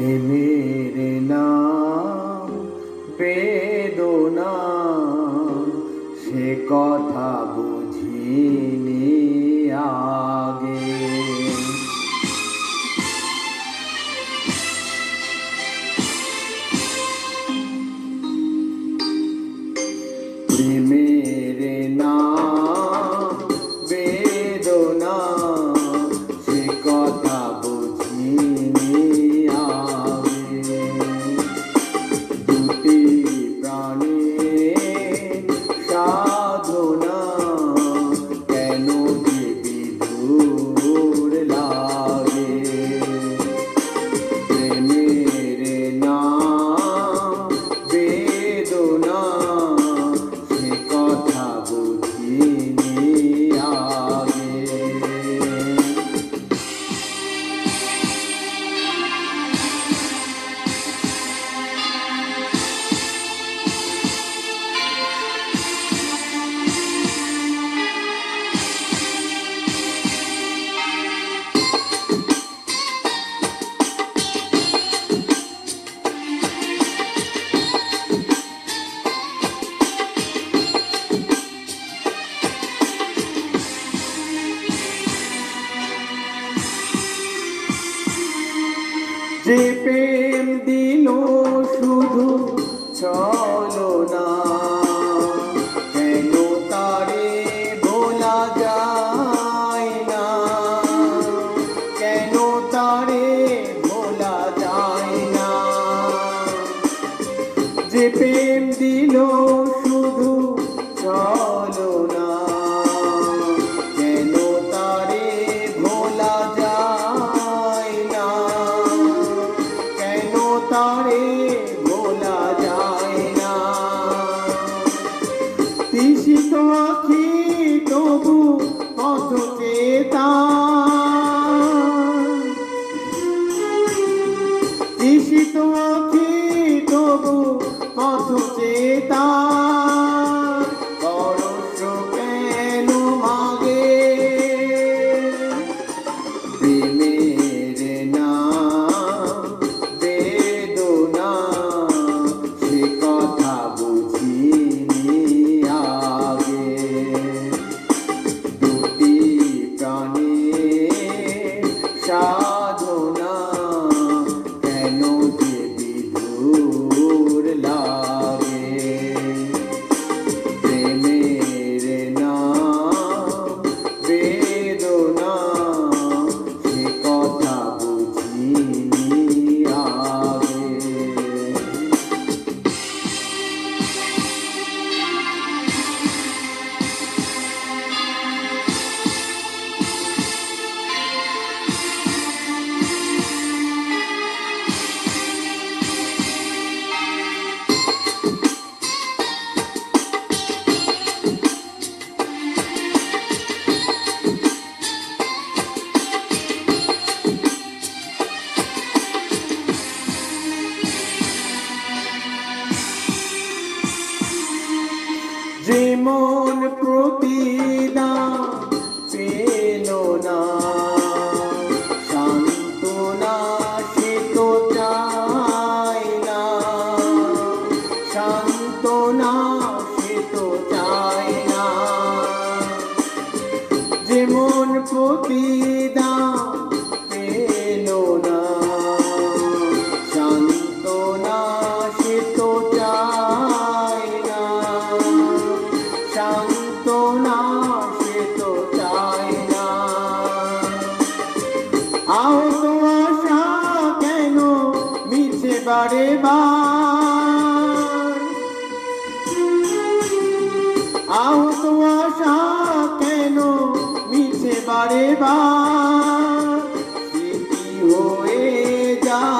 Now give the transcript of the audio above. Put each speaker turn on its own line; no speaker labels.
প্রেমের নাম বেদনা, সে কথা বুঝিনি আগে। প্রেমের নাম বেদনা, সে কথা বুঝিনি আগে। দুটি প্রাণের সাধনা, কেন যে বিধুর লাগে। প্রেমের নাম বেদনা, সে কথা বুঝিনি আগে। যে প্রেম দিল শুধু ছলনা, কেন তারে ভোলা যায় না, কেন তারে ভোলা যায় না। যে প্রেম দিল শুধু ছলনা, কেন তারে ভোলা যায় না, কেন তারে ভোলা যায় না। তৃষিত আখি তবু পথ চেতা, তৃষিত আখি তবু পথ চেতা। পরশ কেন মাগে প্রেমের নাম বেদনা, সে কথা বুঝিনি আগে। দুটি প্রাণের সাধনা, কেন যে বিধুর লাগে। প্রেমের নাম বেদনা, সে কথা বুঝিনি আগে। যে মন প্রতিদান পেল না সান্ত্বনা, সে তো চায় না সান্ত্বনা, সে তো চায় না। যে মন প্রতিদান পেল না সান্ত্বনা, সে তো চায় না সান্ত্বনা, সে তো চায় না। আহত আশা কেন মিছে বারে বার, আহত আশা কেন মিছে বারে বার। স্মৃতি হয়ে যায়